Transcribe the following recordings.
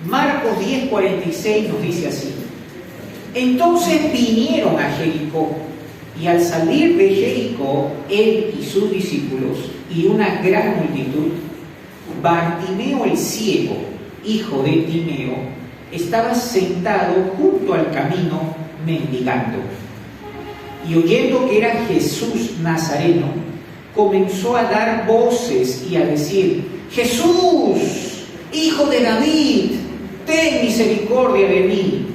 Marcos 10:46 nos dice así: entonces vinieron a Jericó, y al salir de Jericó, él y sus discípulos y una gran multitud, Bartimeo el ciego, hijo de Timeo, estaba sentado junto al camino mendigando. Y oyendo que era Jesús Nazareno, comenzó a dar voces y a decir: Jesús, hijo de David, ten misericordia de mí.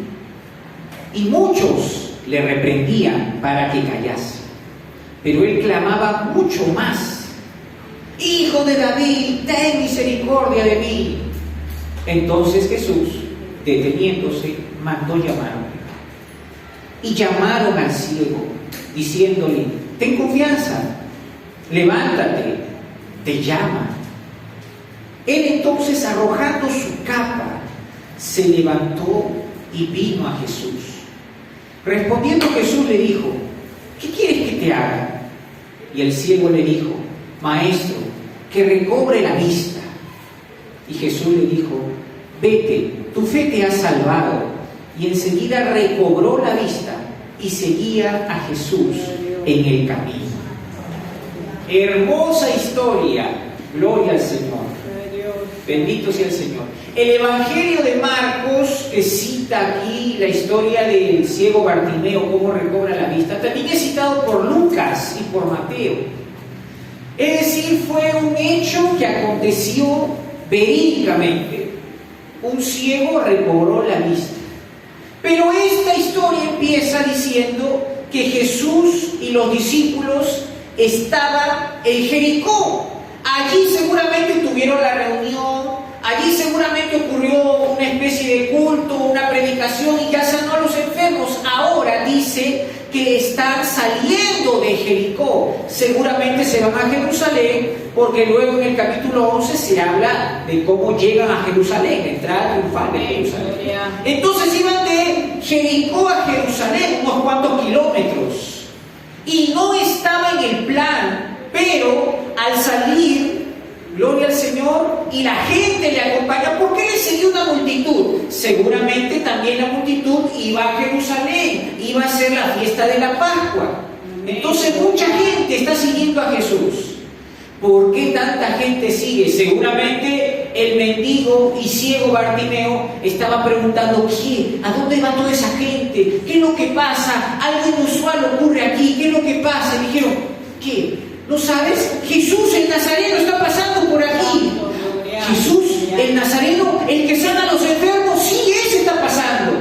Y muchos le reprendían para que callase, pero él clamaba mucho más: Hijo de David, ten misericordia de mí. Entonces Jesús, deteniéndose, mandó llamar. Y llamaron al ciego, diciéndole: ten confianza, levántate, te llama. Él entonces, arrojando su capa, se levantó y vino a Jesús. Respondiendo Jesús le dijo: ¿qué quieres que te haga? Y el ciego le dijo: Maestro, que recobre la vista. Y Jesús le dijo: vete, tu fe te ha salvado. Y enseguida recobró la vista y seguía a Jesús en el camino. Hermosa historia, gloria al Señor. Bendito sea el Señor. El Evangelio de Marcos, que cita aquí la historia del ciego Bartimeo, cómo recobra la vista, también es citado por Lucas y por Mateo. Es decir, fue un hecho que aconteció verídicamente. Un ciego recobró la vista. Pero esta historia empieza diciendo que Jesús y los discípulos estaban en Jericó. Allí seguramente tuvieron la reunión, allí seguramente ocurrió una especie de culto, una predicación y ya sanó a los enfermos. Ahora dice que están saliendo de Jericó. Seguramente se van a Jerusalén, porque luego en el capítulo 11 se habla de cómo llegan a Jerusalén, la entrada triunfal de Jerusalén. Entonces iban de Jericó a Jerusalén, unos cuantos kilómetros, y no estaba en el plan, pero al salir, gloria al Señor, y la gente le acompaña. ¿Por qué le siguió una multitud? Seguramente también la multitud iba a Jerusalén, iba a ser la fiesta de la Pascua. Entonces mucha gente está siguiendo a Jesús. ¿Por qué tanta gente sigue? Seguramente el mendigo y ciego Bartimeo estaba preguntando: ¿qué? ¿A dónde va toda esa gente? ¿Qué es lo que pasa? ¿Algo inusual ocurre aquí? ¿Qué es lo que pasa? Y dijeron: ¿qué? ¿No sabes? Jesús el Nazareno está pasando por aquí. Jesús el Nazareno, el que sana a los enfermos, sí, ese está pasando.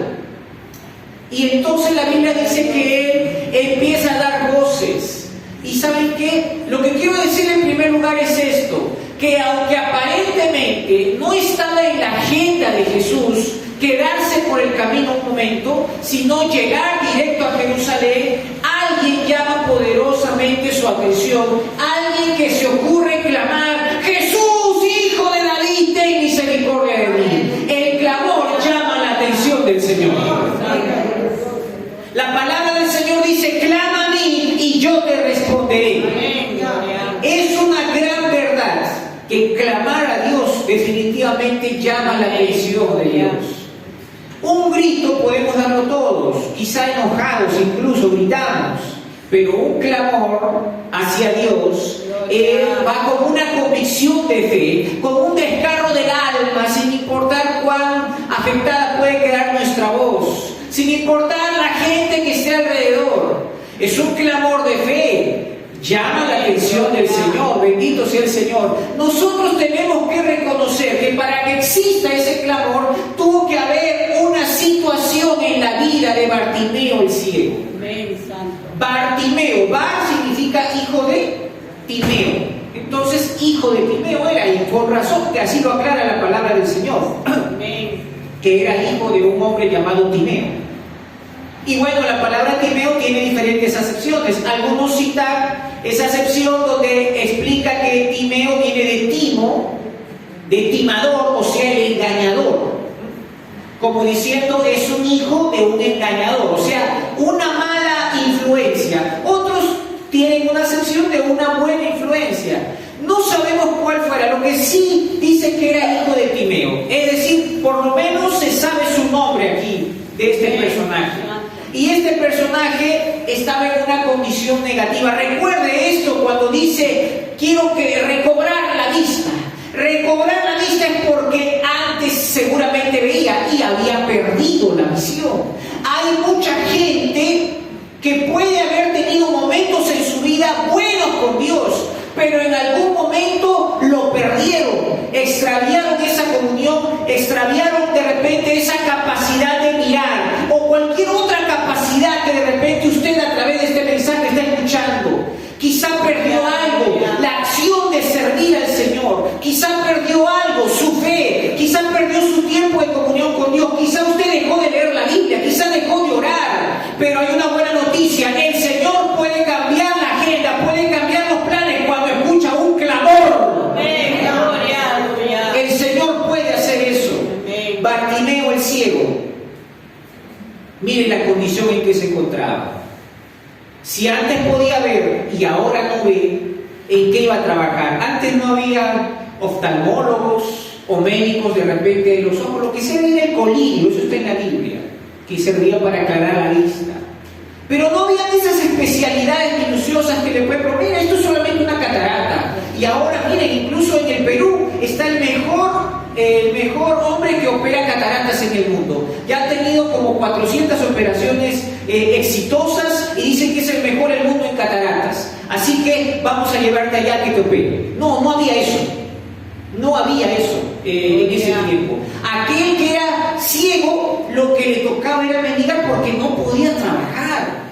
Y entonces la Biblia dice que él empieza a dar voces. ¿Y saben qué? Lo que quiero decir en primer lugar es esto: que aunque aparentemente no estaba en la agenda de Jesús quedarse por el camino un momento, sino llegar directo a Jerusalén, alguien llama poderosamente su atención, alguien que se ocurre clamar: Jesús, hijo de David, ten misericordia de mí. El clamor llama la atención del Señor. La palabra del Señor dice: clama a mí y yo te responderé. Es una gran verdad que clamar a Dios definitivamente llama la atención de Dios. Un grito podemos darlo todos, quizá enojados, incluso gritamos, pero un clamor hacia Dios va con una convicción de fe, con un descargo del alma, sin importar cuán afectada puede quedar nuestra voz, sin importar la gente que esté alrededor. Es un clamor de fe. Llama la atención del Señor, bendito sea el Señor. Nosotros tenemos que reconocer que para que exista ese clamor tuvo que haber una situación en la vida de Bartimeo el ciego. Bartimeo, Bar significa hijo de Timeo. Entonces, hijo de Timeo era, y por razón que así lo aclara la palabra del Señor, que era hijo de un hombre llamado Timeo. Y bueno, la palabra Timeo tiene diferentes acepciones. Algunos citan esa acepción donde explica que Timeo viene de timo, de timador, o sea, el engañador. Como diciendo, es un hijo de un engañador, o sea, una mala influencia. Otros tienen una acepción de una buena influencia. No sabemos cuál fuera. Lo que sí dice que era hijo de Timeo, es decir, por lo menos se sabe su nombre aquí, de este personaje. Y este personaje estaba en una condición negativa. Recuerde esto cuando dice, quiero que recobrar la vista. Recobrar la vista es porque antes seguramente veía y había perdido la visión. Hay mucha gente que puede haber tenido momentos en su vida buenos con Dios, pero en algún momento lo perdieron, extraviaron esa comunión, extraviaron de repente esa capacidad de mirar o cualquier otra capacidad que de repente usted a través de este mensaje está escuchando. Quizá perdió algo, la acción de servir al Señor, quizá perdió algo, su fe, quizá perdió su tiempo de comunión con Dios, quizá usted dejó de leer la Biblia, quizá dejó de orar, pero hay una buena noticia, el Señor puede cambiar la agenda, puede cambiar los planes cuando escucha un clamor. El Señor puede hacer eso. Bartimeo el ciego, miren la condición en que se encontraba. Si antes podía ver y ahora no ve, ¿en qué iba a trabajar? Antes no había oftalmólogos o médicos de repente de los ojos, lo que se ve en el colillo, eso está en la Biblia, que servía para aclarar la vista. Pero no había esas especialidades minuciosas que le pueden proveer. Esto es solamente una catarata. Y ahora, miren, incluso en el Perú está el mejor hombre que opera cataratas en el mundo. Ya ha tenido como 400 operaciones exitosas y dicen que es el mejor del mundo en cataratas. Así que vamos a llevarte allá que te opere. No había eso. No había eso en ese tiempo. Aquel que era ciego, lo que le tocaba era mendigar porque no podía trabajar.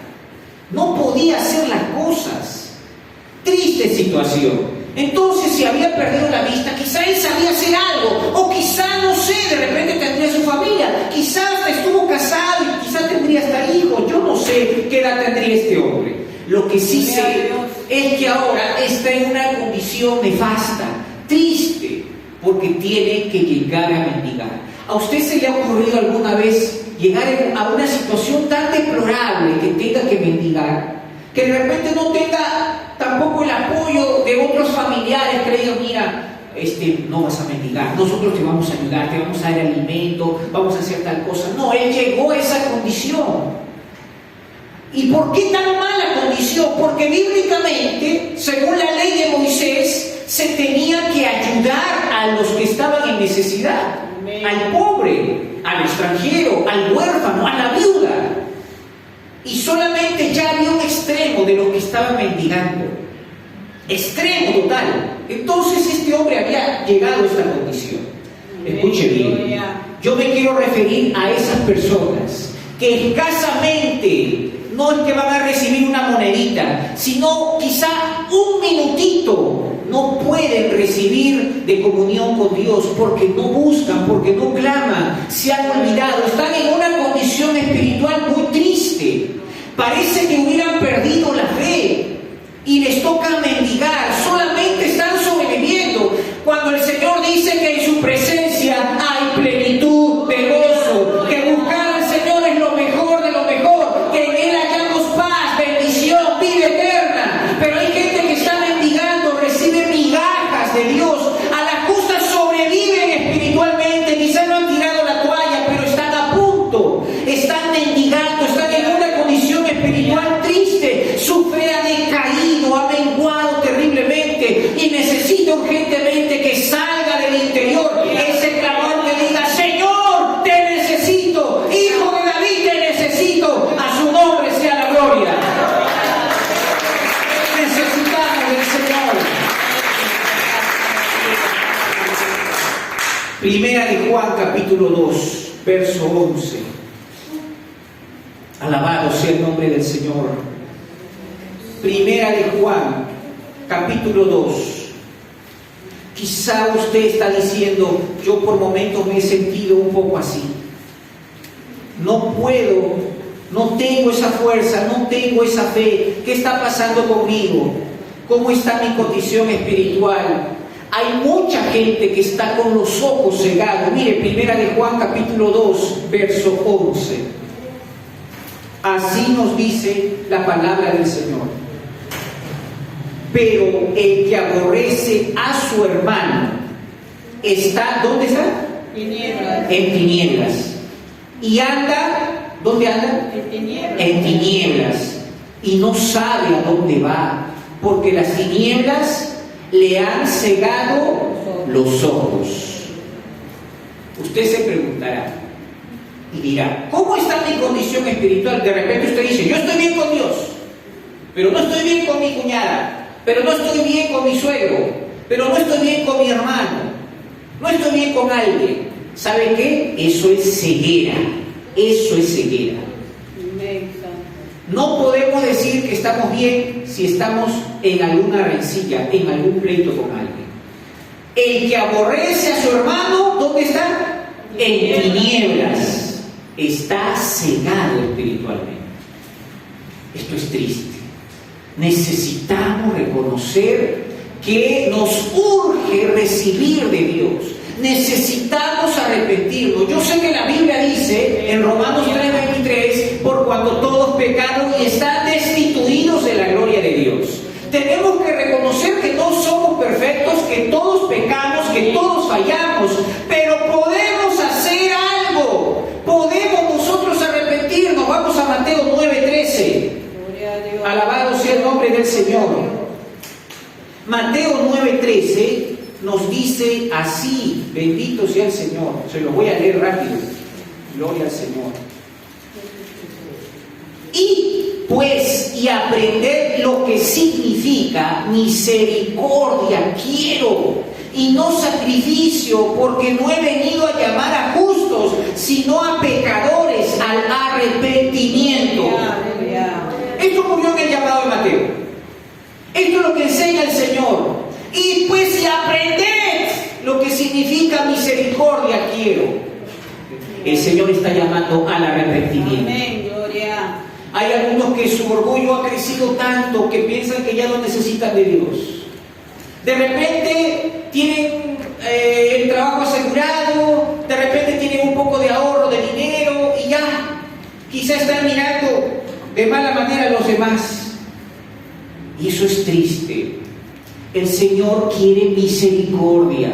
No podía hacer las cosas. Triste situación. Entonces, si había perdido la vista, quizá él sabía hacer algo, o quizá, no sé, de repente tendría su familia, quizás estuvo casado y quizá tendría hasta hijos, yo no sé qué edad tendría este hombre. Lo que sí sé es que ahora está en una condición nefasta, triste, porque tiene que llegar a mendigar. ¿A usted se le ha ocurrido alguna vez llegar a una situación tan deplorable que tenga que mendigar? Que de repente no tenga tampoco el apoyo de otros familiares que le digan, mira, no vas a mendigar, nosotros te vamos a ayudar, te vamos a dar alimento, vamos a hacer tal cosa. No, él llegó a esa condición. ¿Y por qué tan mala condición? Porque bíblicamente, según la ley de Moisés, se tenía que ayudar a los que estaban en necesidad, al pobre, al extranjero, al huérfano, a la viuda. Y solamente ya había un extremo de lo que estaba mendigando. Extremo total. Entonces este hombre había llegado a esta condición. Escuche bien. Yo me quiero referir a esas personas que escasamente no es que van a recibir una monedita, sino quizá un minutito no pueden recibir de comunión con Dios porque no buscan, porque no claman, se han olvidado, están en una condición espiritual muy triste. Parece que hubieran perdido la fe y les toca mendigar, solamente están sobreviviendo. Cuando el Señor dice que en su presencia hay plenitud de gozo, que buscar al Señor es lo mejor de lo mejor, que en Él hallamos paz, bendición, vida eterna. Pero hay gente que está mendigando, recibe migajas de Dios, a las justas sobreviven espiritualmente, quizás no han tirado la toalla, pero están a punto, están mendigando, están en una condición espiritual triste, su fe ha decaído, ha menguado terriblemente y necesita urgentemente que salga del interior ese clamor que diga, Señor, te necesito, Hijo de David, te necesito, a su nombre sea la gloria. Necesitamos del Señor. Primera de Juan, capítulo 2, verso 11. Alabado sea el nombre del Señor. Primera de Juan, capítulo 2. Quizá usted está diciendo, yo por momentos me he sentido un poco así. No puedo, no tengo esa fuerza, no tengo esa fe. ¿Qué está pasando conmigo? ¿Cómo está mi condición espiritual? Hay mucha gente que está con los ojos cegados. Mire, Primera de Juan, capítulo 2, verso 11. Así nos dice la palabra del Señor. Pero el que aborrece a su hermano está, ¿dónde está? en tinieblas. Y anda, ¿dónde anda? En tinieblas. En tinieblas. Y no sabe a dónde va, porque las tinieblas le han cegado los ojos. Usted se preguntará y dirá, ¿cómo está mi condición espiritual? De repente usted dice, yo estoy bien con Dios, pero no estoy bien con mi cuñada, pero no estoy bien con mi suegro, pero no estoy bien con mi hermano, no estoy bien con alguien. ¿Sabe qué? Eso es ceguera. Eso es ceguera. No podemos decir que estamos bien si estamos en alguna rencilla, en algún pleito con alguien. El que aborrece a su hermano, ¿dónde está? En tinieblas. Está cegado espiritualmente. Esto es triste. Necesitamos reconocer que nos urge recibir de Dios. Necesitamos arrepentirnos. Yo sé que la Biblia dice en Romanos 3:23, por cuanto todos pecaron y están destituidos de la gloria de Dios. Tenemos que reconocer que no somos perfectos, que todos pecamos, que todos fallamos, pero podemos hacer algo. Podemos nosotros arrepentirnos. Vamos a Mateo 9:13. Alabado sea el nombre del Señor. Mateo 9:13 nos dice así, bendito sea el Señor. Se lo voy a leer rápido. Gloria al Señor. Y aprender lo que significa misericordia quiero, y no sacrificio, porque no he venido a llamar a justos, sino a pecadores al arrepentimiento. Esto ocurrió en el llamado de Mateo. Esto es lo que enseña el Señor. Y aprended lo que significa misericordia quiero. El Señor está llamando al arrepentimiento. Amén, gloria. Hay algunos que su orgullo ha crecido tanto que piensan que ya no necesitan de Dios. De repente tienen el trabajo asegurado, de repente tienen un poco de ahorro de dinero y ya, quizá están mirando de mala manera a los demás. Y eso es triste. El Señor quiere misericordia.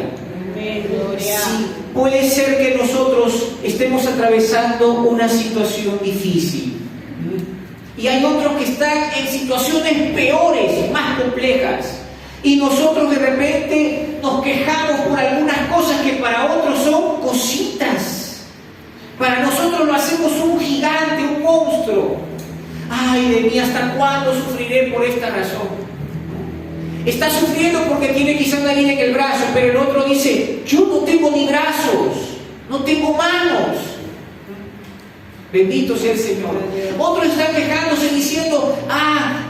Amén, gloria. Sí, puede ser que nosotros estemos atravesando una situación difícil. Y hay otros que están en situaciones peores, más complejas. Y nosotros de repente nos quejamos por algunas cosas que para otros son cositas. Para nosotros lo hacemos un gigante, un monstruo. Ay de mí, ¿hasta cuándo sufriré por esta razón? Está sufriendo porque tiene quizás una herida en el brazo, pero el otro dice, yo no tengo ni brazos, no tengo manos. Bendito sea el Señor. Otros están quejándose diciendo,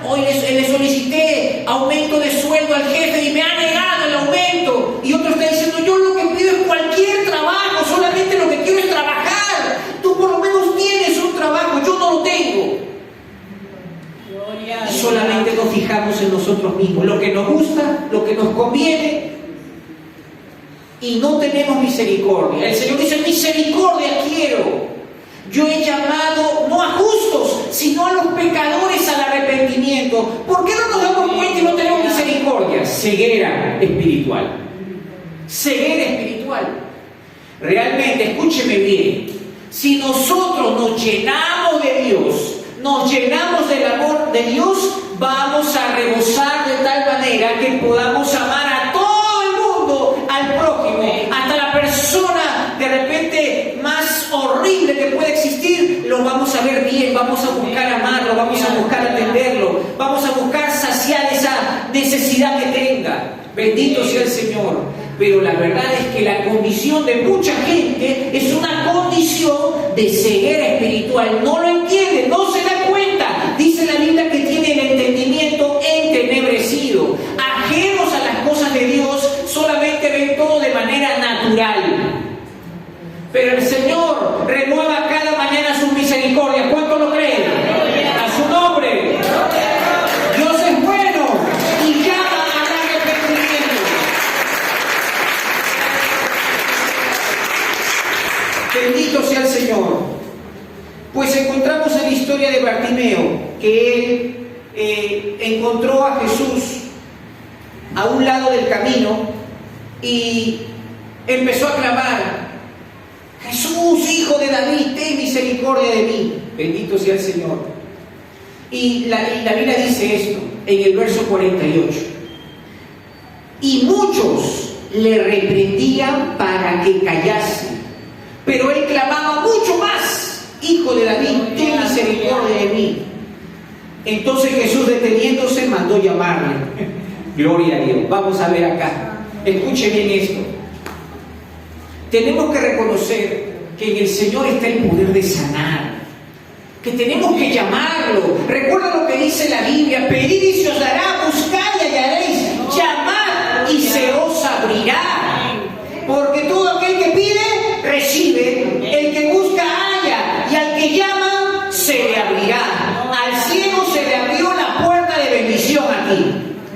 hoy le solicité aumento de sueldo al jefe y me ha negado el aumento. Y otro está diciendo, yo lo que pido es cualquier trabajo, solamente lo que quiero es trabajar. Tú por lo menos tienes un trabajo, yo no lo tengo. Y solamente nos fijamos en nosotros mismos, lo que nos gusta, lo que nos conviene, y no tenemos misericordia. El Señor dice, misericordia quiero. Yo he llamado no a justos, sino a los pecadores al arrepentimiento. ¿Por qué no nos damos cuenta y no tenemos misericordia? Ceguera espiritual. Ceguera espiritual. Realmente, escúcheme bien, si nosotros nos llenamos de Dios, nos llenamos del amor de Dios, vamos a rebosar de tal manera que podamos amar a todo el mundo, al prójimo, hasta la persona de repente más horrible que puede existir, lo vamos a ver bien, vamos a buscar amarlo, vamos a buscar atenderlo, vamos a buscar saciar esa necesidad que tenga. Bendito sea el Señor. Pero la verdad es que la condición de mucha gente es una condición de ceguera espiritual. No lo entiende, no se da cuenta. Dice la Biblia que tiene el entendimiento entenebrecido. Ajenos a las cosas de Dios, solamente ven todo de manera natural. Pero el Señor renueva cada mañana sus misericordias. ¿Cuánto lo creen? A su nombre. Dios es bueno y llama al arrepentimiento. Bendito sea el Señor. Pues encontramos en la historia de Bartimeo que él encontró a Jesús a un lado del camino y empezó a clamar: Jesús, misericordia de mí. Bendito sea el Señor. Y la Biblia dice esto en el verso 48. Y muchos le reprendían para que callase, pero él clamaba mucho más: Hijo de David, ten misericordia de mí. Entonces Jesús, deteniéndose, mandó llamarle. Gloria a Dios. Vamos a ver acá. Escuche bien esto. Tenemos que reconocer que en el Señor está el poder de sanar, que tenemos que llamarlo. Recuerda lo que dice la Biblia: pedid y se os dará, buscad y hallaréis, llamad y se os abrirá. Porque todo aquel que pide, recibe; el que busca, halla; y al que llama, se le abrirá. Al ciego se le abrió la puerta de bendición aquí.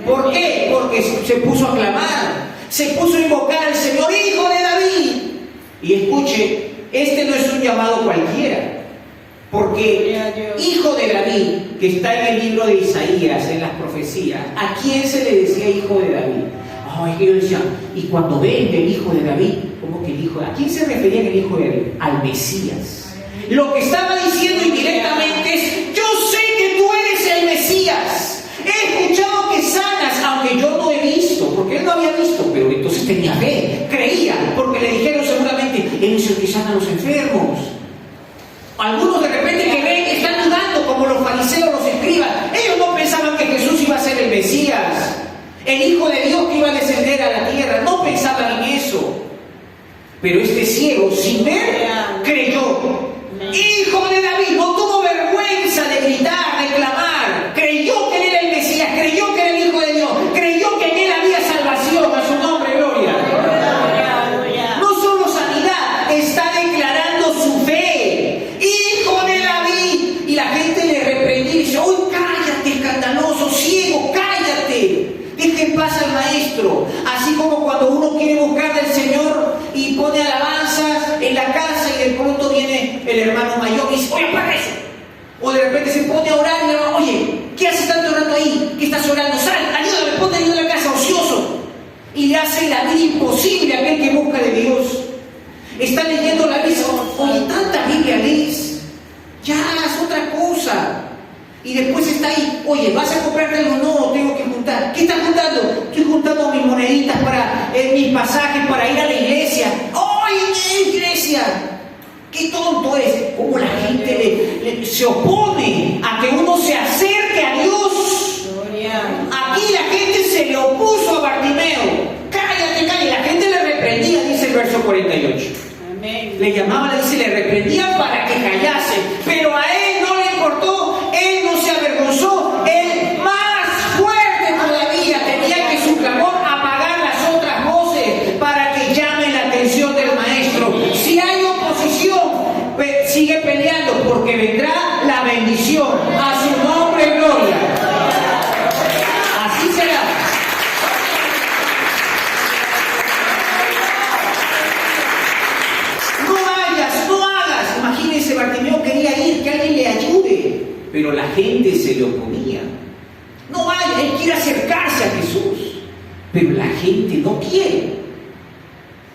¿Por qué? Porque se puso a clamar, se puso a invocar al Señor: Hijo de David. Y escuche, este no es un llamado cualquiera, porque Hijo de David, que está en el libro de Isaías, en las profecías, ¿a quién se le decía Hijo de David? Ay, yo decía, y cuando ven el Hijo de David, ¿cómo que el Hijo? ¿A quién se refería el Hijo de David? Al Mesías. Lo que estaba diciendo indirectamente es: yo sé que tú eres el Mesías. He escuchado que sanas, aunque yo no he visto, porque él no había visto, pero entonces tenía fe, creía, porque le dijeron seguramente: él es el que sana a los enfermos. Algunos de repente que ven, están dudando, como los fariseos, los escribas. Ellos no pensaban que Jesús iba a ser el Mesías, el Hijo de Dios que iba a descender a la tierra. No pensaban en eso. Pero este ciego, sin ver, creyó. Hijo de David, no tuvo vergüenza de gritar, de clamar. Creyó que él era el Mesías, creyó que era el Hijo de Dios, creyó que en él había salvación. A su nombre, gloria. No solo sanidad, está declarando su fe. Hijo de David. Y la gente le reprendía y dice: ¡uy, cállate, escandaloso, ciego, cállate! Deja en paz al maestro. Así como cuando uno quiere buscar del Señor y pone alabanzas en la casa, y de pronto viene el hermano mayor y dice: oye, para eso. O de repente se pone a orar y le va: oye, ¿qué haces tanto orando ahí? ¿Qué estás orando? Sal, ayúdame, ponte ayuda en la casa, ocioso. Y le hace la vida imposible a aquel que busca de Dios. Está leyendo la Biblia: oye, tanta Biblia lees, ya haz otra cosa. Y después está ahí: oye, ¿vas a comprarte algo? No, tengo que juntar. ¿Qué estás juntando? Estoy juntando mis moneditas para mis pasajes para ir a la iglesia. ¡Oye, iglesia! ¡Qué tonto es! Como la gente se opone a que uno se acerque a Dios. Aquí la gente se le opuso a Bartimeo. Cállate, cállate. La gente le reprendía, dice el verso 48. Amén. Le llamaban, le reprendían para que callase. Pero a él no le importó. Él no se avergonzó. Él, más fuerte todavía, tenía que su clamor apagar las otras voces para que llame la atención del maestro. Si hay oposición, sigue peleando, porque vendrá la bendición. A su nombre, gloria. Así será. No hagas. Imagínense, Bartimeo quería ir, que alguien le ayude, pero la gente se le oponía. No vaya, él quiere acercarse a Jesús, pero la gente no quiere.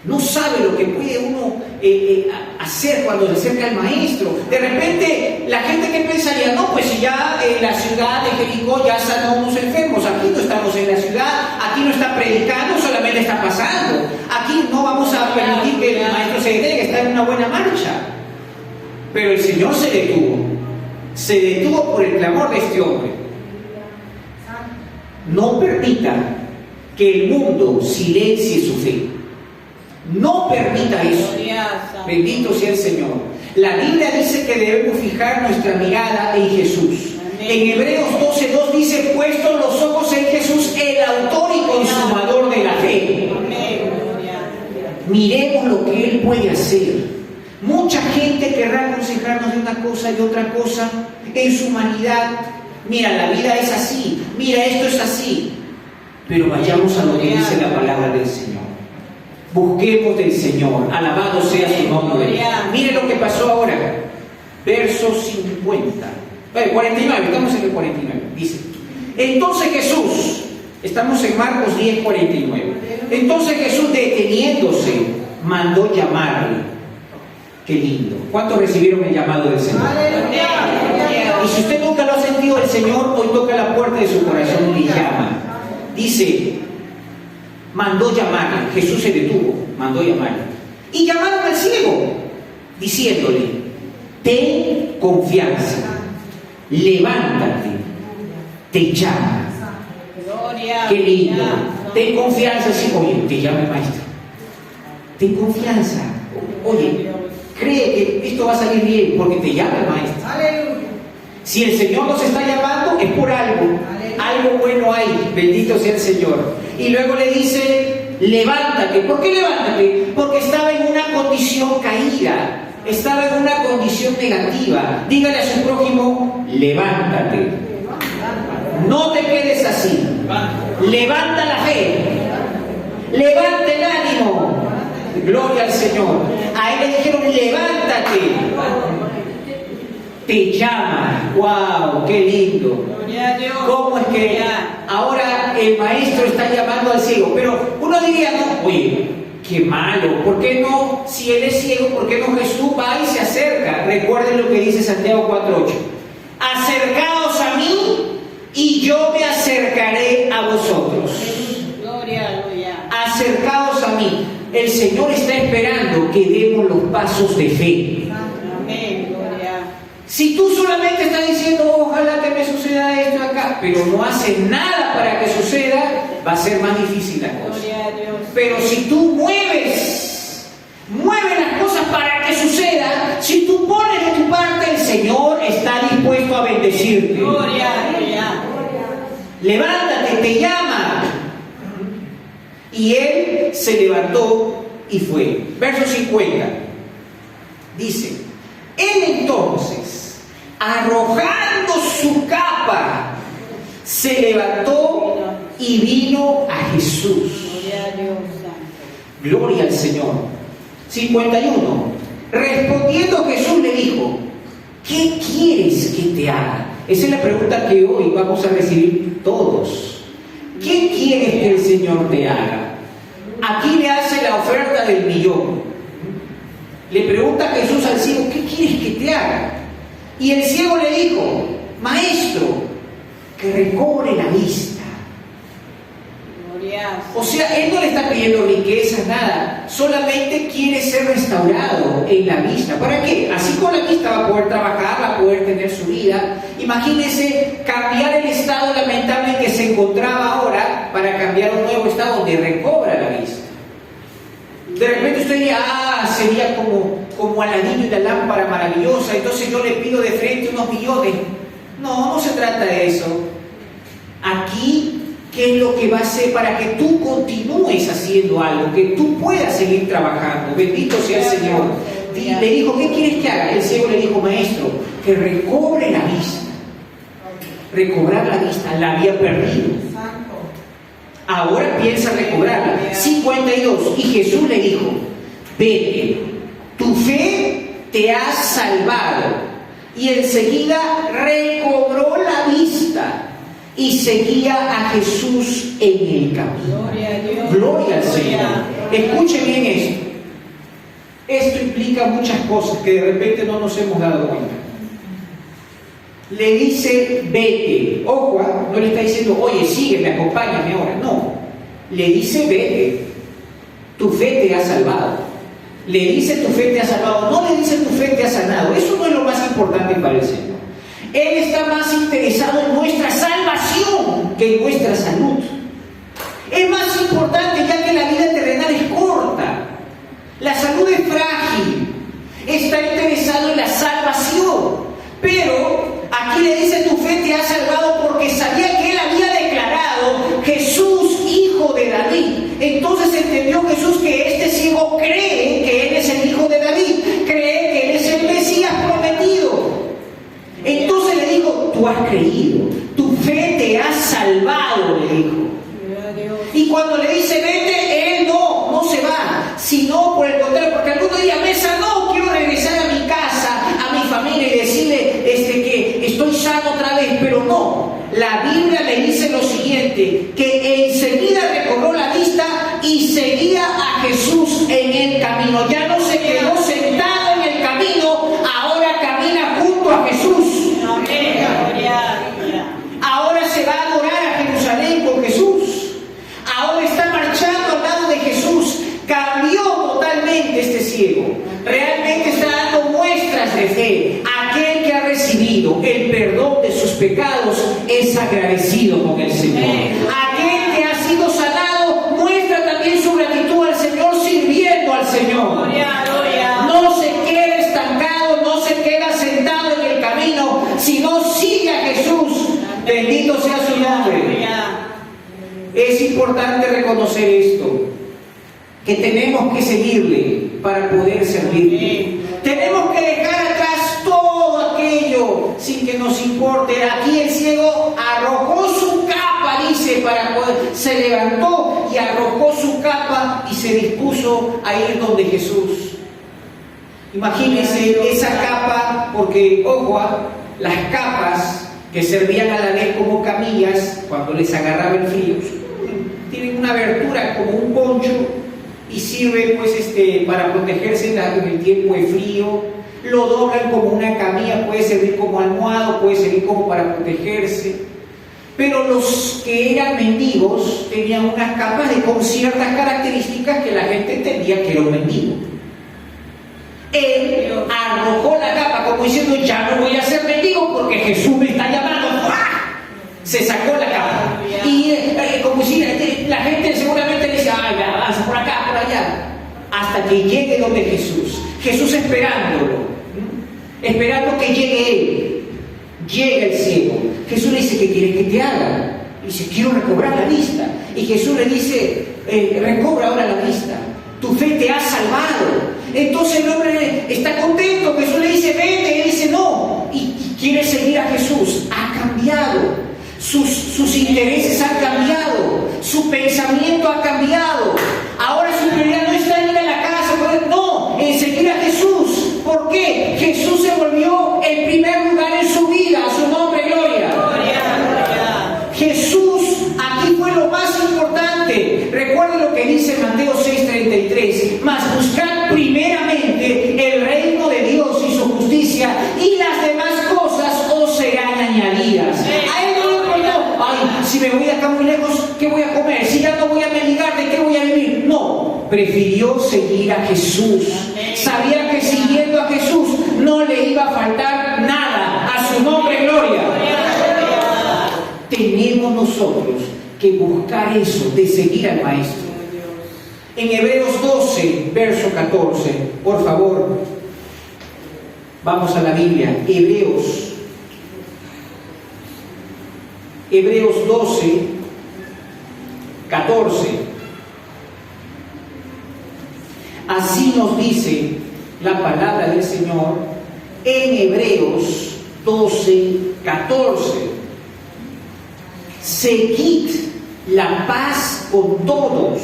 No sabe lo que puede uno hacer cuando se acerca al maestro. De repente, la gente que pensaría: no, pues si ya en la ciudad de Jericó ya sanó unos enfermos, aquí no estamos en la ciudad, aquí no está predicando, solamente está pasando. Aquí no vamos a permitir que el maestro se detenga, está en una buena marcha. Pero el Señor se detuvo por el clamor de este hombre. No permita que el mundo silencie su fe. No permita eso. Bendito sea el Señor. La Biblia dice que debemos fijar nuestra mirada en Jesús. En Hebreos 12:2 dice: puestos los ojos en Jesús, el autor y consumador de la fe. Miremos lo que Él puede hacer. Mucha gente querrá aconsejarnos de una cosa y otra cosa en su humanidad. Mira, la vida es así, mira, esto es así. Pero vayamos a lo que dice la palabra del Señor. Busquemos del Señor, alabado sea su nombre. Mire lo que pasó ahora. Verso 49, estamos en el 49. Dice: entonces Jesús, estamos en Marcos 10:49. Entonces Jesús, deteniéndose, mandó llamarle. Qué lindo. ¿Cuántos recibieron el llamado del Señor? Y si usted nunca lo ha sentido, el Señor hoy toca la puerta de su corazón y le llama. Dice, mandó llamarle. Jesús se detuvo, mandó llamarle. Y llamaron al ciego, diciéndole, ten confianza, levántate, te llama. Qué lindo. Ten confianza, sí, oye, te llama el maestro. Ten confianza. Oye, cree que esto va a salir bien porque te llama el maestro. Si el Señor nos está llamando es por algo. Algo bueno hay. Bendito sea el Señor. Y luego le dice, levántate. ¿Por qué levántate? Porque estaba en una condición caída. Estaba en una condición negativa. Dígale a su prójimo, levántate. No te quedes así. Levanta la fe. Levanta el ánimo. Gloria al Señor. A él le dijeron, levántate. Te llama. ¡Wow! ¡Qué lindo! ¿Cómo es que ahora el maestro está llamando al ciego? Pero uno diría, no, oye, qué malo. ¿Por qué no? Si él es ciego, ¿por qué no Jesús va y se acerca? Recuerden lo que dice Santiago 4:8. Acercaos a mí y yo me acercaré a vosotros. Acercaos a mí. El Señor está esperando que demos los pasos de fe. Amén, gloria. Si tú solamente estás diciendo, ojalá que me suceda esto acá, pero no haces nada para que suceda, va a ser más difícil la cosa. Gloria a Dios. Pero si tú mueves las cosas para que suceda, si tú pones de tu parte, el Señor está dispuesto a bendecirte. Gloria, gloria. Levántate, te llama. Y él se levantó y fue. Verso 50. Dice, él entonces, arrojando su capa, se levantó y vino a Jesús. Gloria a Dios. Gloria al Señor. 51. Respondiendo Jesús le dijo, ¿qué quieres que te haga? Esa es la pregunta que hoy vamos a recibir todos. ¿Qué quieres que el Señor te haga? Aquí le hace la oferta del millón. Le pregunta Jesús al ciego, ¿qué quieres que te haga? Y el ciego le dijo, maestro, que recobre la vista. Gloria. O sea, él no le está pidiendo riquezas, nada. Solamente quiere ser restaurado en la vista. ¿Para qué? Así con la vista va a poder trabajar, va a poder tener su vida. Imagínense cambiar el estado lamentable en que se encontraba ahora para cambiar un nuevo estado donde recobra la vista. De repente usted diría, sería como Aladino y la lámpara maravillosa, entonces yo le pido de frente unos millones. No, no se trata de eso. Aquí, ¿qué es lo que va a hacer para que tú continúes haciendo algo, que tú puedas seguir trabajando? Bendito sea el Señor. Le dijo, ¿qué quieres que haga? El ciego le dijo, maestro, que recobre la vista. Recobrar la vista, la había perdido. Ahora piensa recobrarla. 52. Y Jesús le dijo, vete, tu fe te ha salvado. Y enseguida recobró la vista y seguía a Jesús en el camino. Gloria a Dios. Gloria al Señor. Escuche bien esto. Esto implica muchas cosas que de repente no nos hemos dado cuenta. Le dice, vete. Ojo, no le está diciendo, oye, sígueme, acompáñame ahora. No. Le dice, vete. Tu fe te ha salvado. Le dice, tu fe te ha salvado. No le dice, tu fe te ha sanado. Eso no es lo más importante para el Señor. Él está más interesado en nuestra salvación que en nuestra salud. Es más importante ya que la vida terrenal es corta. La salud es frágil. Está interesado en la salvación. Pero aquí le dice, tu fe te ha salvado, porque sabía que él había declarado Jesús, hijo de David. Entonces entendió Jesús que este ciego cree que él es el hijo de David, cree que él es el Mesías prometido. Entonces le dijo, tú has creído, tu fe te ha salvado, le dijo. Y cuando le dice, vete, él de fe. Aquel que ha recibido el perdón de sus pecados es agradecido con el Señor. Aquel que ha sido sanado muestra también su gratitud al Señor sirviendo al Señor. No se queda estancado, no se queda sentado en el camino, sino sigue a Jesús. Bendito sea su nombre. Es importante reconocer esto, que tenemos que seguirle para poder servirle. Tenemos que dejar atrás todo aquello sin que nos importe. Aquí el ciego arrojó su capa, dice, para poder, se levantó y arrojó su capa y se dispuso a ir donde Jesús. Imagínense esa capa, porque ojo, las capas que servían a la vez como camillas cuando les agarraba el frío, tienen una abertura como un poncho y sirve pues para protegerse en el tiempo de frío. Lo doblan como una camilla, puede servir como almohado, puede servir como para protegerse. Pero los que eran mendigos tenían unas capas con ciertas características que la gente entendía que era un mendigo. Él arrojó la capa como diciendo, ya no voy a ser mendigo porque Jesús me está llamando. ¡Ah! Se sacó la capa. Y como si la gente seguramente le decía, ay, avanza por acá, por allá. Hasta que llegue donde Jesús. Jesús esperándolo. Esperando que llegue él. Llega el ciego. Jesús le dice, ¿qué quieres que te haga? Dice, quiero recobrar la vista. Y Jesús le dice, recobra ahora la vista. Tu fe te ha salvado. Entonces el hombre está contento. Jesús le dice, vete. Él dice, no. Y quiere seguir a Jesús. Ha cambiado. Sus intereses han cambiado. Su pensamiento ha cambiado. Ahora su prioridad no está en ir a la casa. No, en seguir a Jesús. ¿Por qué? Jesús se volvió el primer lugar en su vida. A su nombre, gloria. Jesús aquí fue lo más importante. Recuerden lo que dice Mateo 6:33. Mas buscad primeramente el reino de Dios y su justicia, y las demás cosas os serán añadidas. A él no le importó, ay, si me voy de acá muy lejos, ¿qué voy a comer? Si ya no voy a mendigar, ¿de qué voy a vivir? No, prefirió seguir a Jesús. Sabía que siguiendo a Jesús no le iba a faltar nada. A su nombre, gloria. Tenemos nosotros que buscar eso, de seguir al Maestro. En Hebreos 12, verso 14, por favor, vamos a la Biblia. Hebreos 12, 14. Así nos dice la palabra del Señor en Hebreos 12, 14. Seguid la paz con todos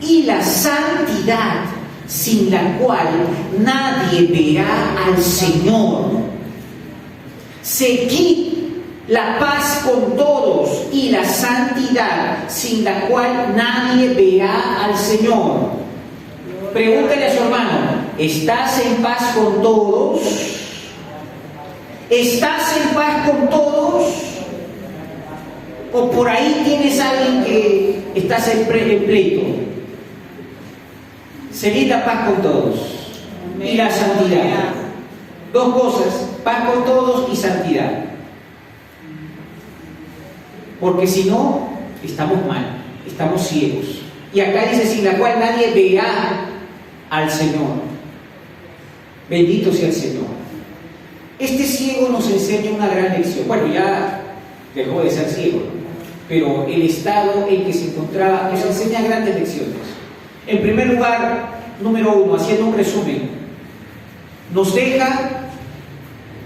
y la santidad, sin la cual nadie verá al Señor. Seguid la paz con todos y la santidad, sin la cual nadie verá al Señor. Pregúntale a su hermano, ¿estás en paz con todos? ¿Estás en paz con todos? ¿O por ahí tienes a alguien que estás en pleito? Seguid la paz con todos y la santidad. Dos cosas, paz con todos y santidad. Porque si no, estamos mal, estamos ciegos. Y acá dice, sin la cual nadie verá al Señor. Bendito sea el Señor. Este ciego nos enseña una gran lección. Bueno, ya dejó de ser ciego, ¿no? Pero el estado en que se encontraba nos enseña grandes lecciones. En primer lugar, número 1, haciendo un resumen, nos deja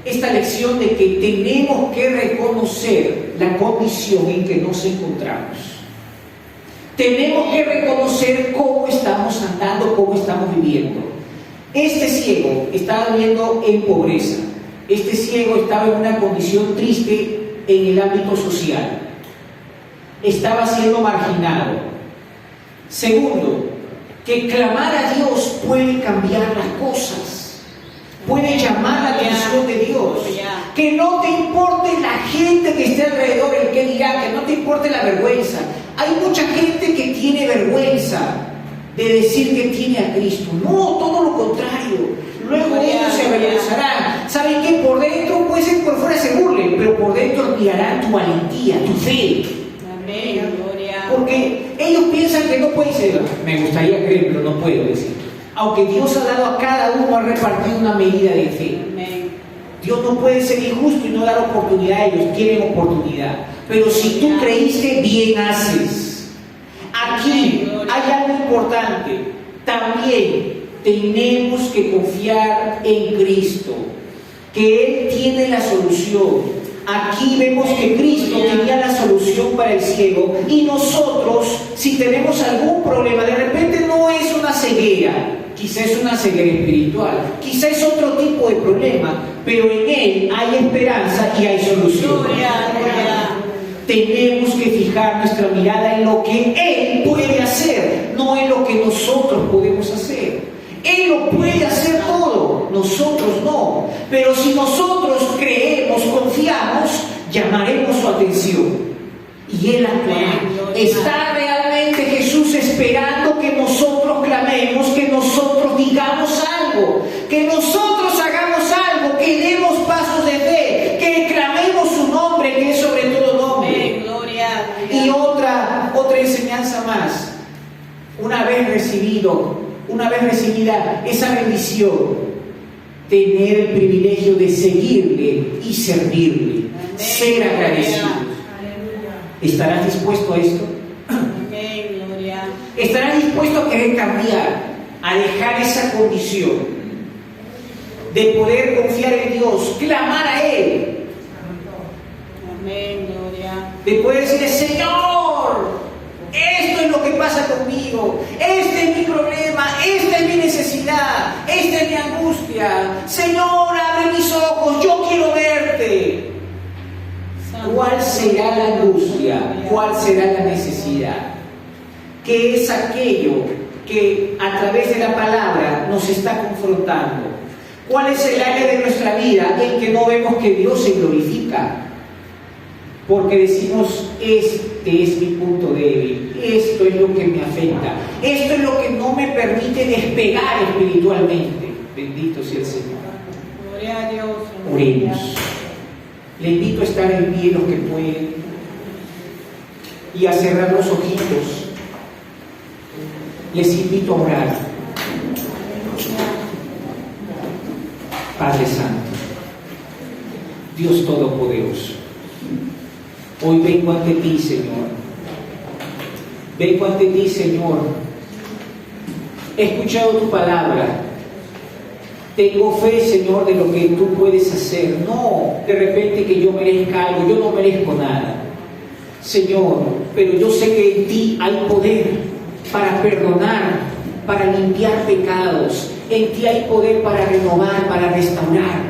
esta lección de que tenemos que reconocer la condición en que nos encontramos. Tenemos que reconocer cómo estamos andando, cómo estamos viviendo. Este ciego estaba viviendo en pobreza. Este ciego estaba en una condición triste en el ámbito social. Estaba siendo marginado. Segundo, que clamar a Dios puede cambiar las cosas, puede llamar la atención de Dios. Que no te importe la gente que esté alrededor, el que dirá, que no te importe la vergüenza. Hay mucha gente que tiene vergüenza de decir que tiene a Cristo. No, todo lo contrario. Luego ellos se avergonzarán. tu valentía, tu fe. Amén, gloria. Porque ellos piensan que no pueden ser. Me gustaría creer, pero no puedo decir. Aunque Dios ha dado a cada uno, ha repartido una medida de fe. Amén. Dios no puede ser injusto y no dar oportunidad a ellos, quieren oportunidad. Pero si tú creíste, bien haces. Aquí hay algo importante. También tenemos que confiar en Cristo, que Él tiene la solución. Aquí vemos que Cristo tenía la solución para el ciego, y nosotros, si tenemos algún problema, de repente no es una ceguera, quizá es una ceguera espiritual, quizá es otro tipo de problema, pero en Él hay esperanza y hay solución. Tenemos que fijar nuestra mirada en lo que Él puede hacer, no en lo que nosotros podemos hacer. Él lo puede hacer todo, nosotros no. Pero si nosotros creemos, confiamos, llamaremos su atención y Él actuará. ¿Está realmente Jesús esperando que nosotros clamemos, que nosotros digamos algo, que nosotros hagamos algo, que demos pasos de fe, que clamemos su nombre, que es sobre todo nombre? Y otra enseñanza más. Una vez recibida esa bendición, tener el privilegio de seguirle y servirle, ser agradecidos. ¿Estarás dispuesto a esto? ¿Estarás dispuesto a querer cambiar, a dejar esa condición de poder confiar en Dios, clamar a Él, de poder decirle: Señor, esto es lo que pasa conmigo, este es mi problema, esta es mi necesidad, esta es mi angustia? Señor, abre mis ojos, yo quiero verte. ¿Cuál será la angustia? ¿Cuál será la necesidad? ¿Qué es aquello que a través de la palabra nos está confrontando? ¿Cuál es el área de nuestra vida en que no vemos que Dios se glorifica? Porque decimos: este es mi punto débil, esto es lo que me afecta, esto es lo que no me permite despegar espiritualmente. Bendito sea el Señor. Gloria a Dios. Oremos. Le invito a estar en pie los que pueden y a cerrar los ojitos. Les invito a orar. Padre Santo, Dios Todopoderoso, hoy vengo ante ti, Señor. Vengo ante ti, Señor. He escuchado tu palabra. Tengo fe, Señor, de lo que tú puedes hacer. No de repente que yo merezca algo. Yo no merezco nada, Señor, pero yo sé que en ti hay poder para perdonar, para limpiar pecados. En ti hay poder para renovar, para restaurar.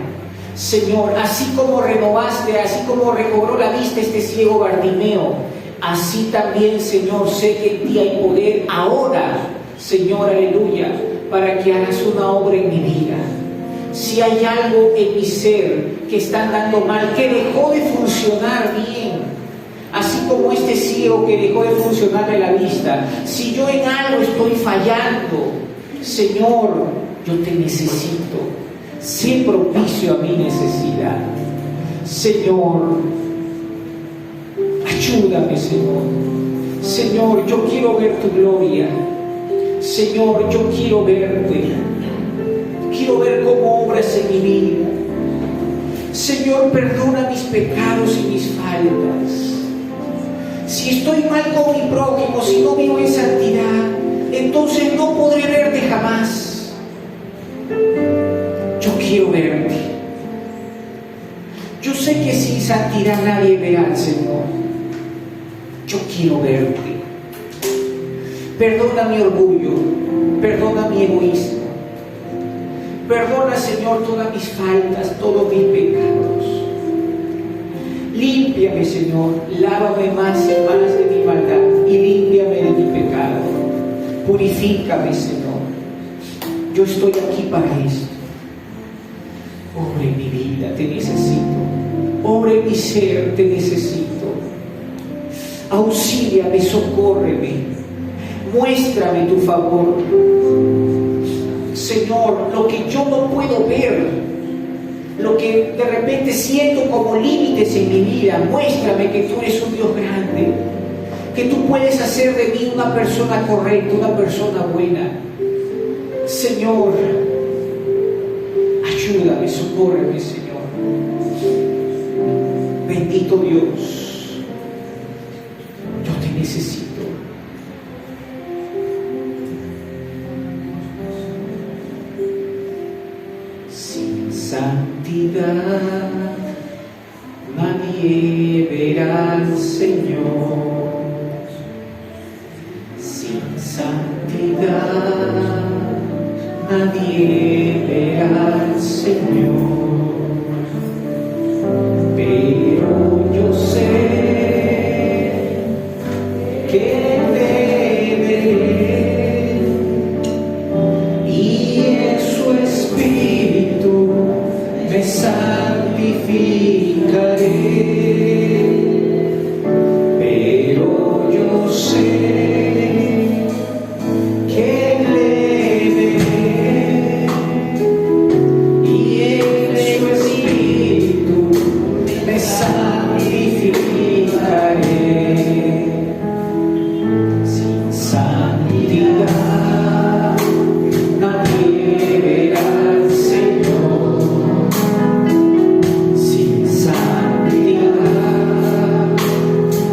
Señor, así como renovaste, así como recobró la vista este ciego Bartimeo, así también, Señor, sé que en ti hay poder ahora, Señor, aleluya, para que hagas una obra en mi vida. Si hay algo en mi ser que está andando mal, que dejó de funcionar bien, así como este ciego que dejó de funcionarle la vista, si yo en algo estoy fallando, Señor, yo te necesito. Sé propicio a mi necesidad. Señor, ayúdame, Señor. Señor, yo quiero ver tu gloria. Señor, yo quiero verte. Quiero ver cómo obras en mi vida. Señor, perdona mis pecados y mis faltas. Si estoy mal con mi prójimo, si no vivo en santidad, entonces no podré verte jamás. Yo quiero verte. Yo sé que sin santidad nadie verá al Señor. Yo quiero verte. Perdona mi orgullo, perdona mi egoísmo. Perdona, Señor, todas mis faltas, todos mis pecados. Límpiame, Señor, lávame más y más de mi maldad y límpiame de mi pecado. Purifícame, Señor. Yo estoy aquí para esto. Obra en mi vida, te necesito. Obra en mi ser, te necesito. Auxíliame, socórreme. Muéstrame tu favor. Señor, lo que yo no puedo ver, lo que de repente siento como límites en mi vida. Muéstrame que tú eres un Dios grande, que tú puedes hacer de mí una persona correcta, una persona buena. Señor, ayúdame, socórreme, Señor. Bendito Dios, yo te necesito. Sin santidad nadie verá al Señor. Sin santidad nadie verá al Señor. Pero yo sé que le veré y en su espíritu me santificaré. Pero yo sé que le veré y en su espíritu me santificaré. Sin santidad nadie verá al Señor. Sin santidad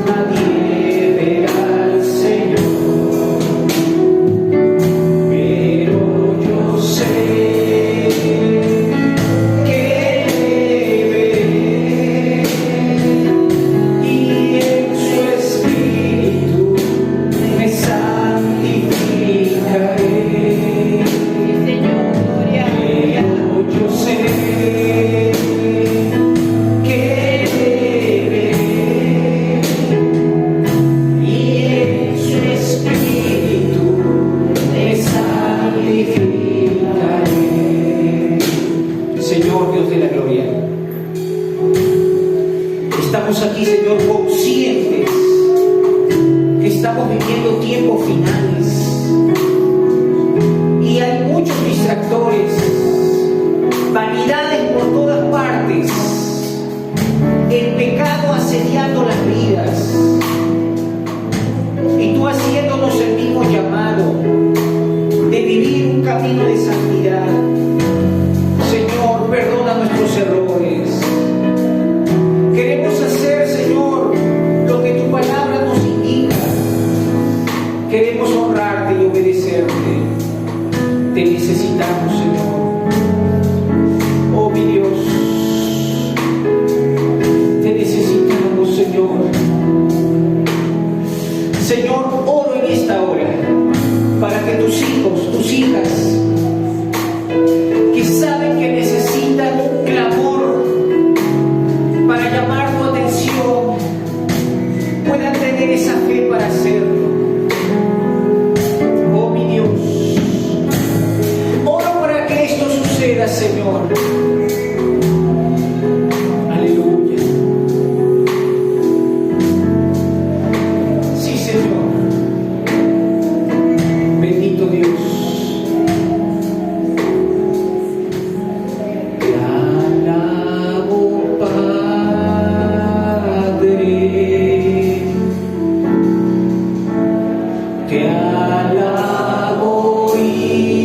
nadie verá al Señor. Pero yo sé que le veré y en su espíritu me santificaré. Señor, gloria. Pero yo sé que le veré y en su espíritu me santificaré. Señor Dios de la gloria, estamos aquí, Señor, conscientes que estamos viviendo tiempos finales y hay muchos distractores, vanidades por todas partes, el pecado asediando las vidas y tú haciéndonos el mismo llamado de vivir un camino de santidad. Señor, perdona nuestros errores. Queremos hacer, Señor, lo que tu palabra nos indica. Queremos honrarte y obedecerte. Te necesitamos, Señor. Oh, mi Dios, te necesitamos, Señor. Señor, oro en esta hora para que tus hijos, tus hijas, que saben que necesitan un clamor para llamar tu atención, puedan tener esa fe para hacerlo. Oh, mi Dios, oro para que esto suceda, Señor. Aleluya. Sí, Señor. Bendito Dios. Te alabo, Padre. Te alabo, Hijo.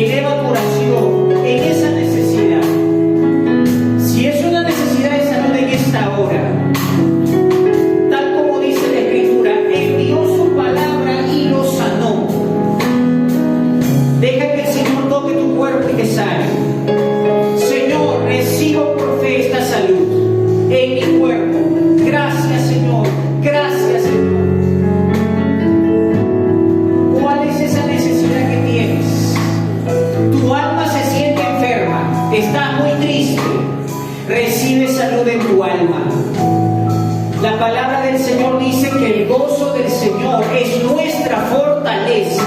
eleva tu oración en esa necesidad. Si es una necesidad de salud en esta hora, tal como dice la Escritura, envió su palabra y lo sanó. Deja que el Señor toque tu cuerpo y te sane. Señor, recibo por fe esta salud en mi cuerpo. Gracias, Señor. Gracias, Señor. ¿Cuál es esa necesidad que tienes? Tu alma se siente enferma, estás muy triste. Recibe salud en tu alma. La palabra del Señor dice que el gozo del Señor es nuestra fortaleza.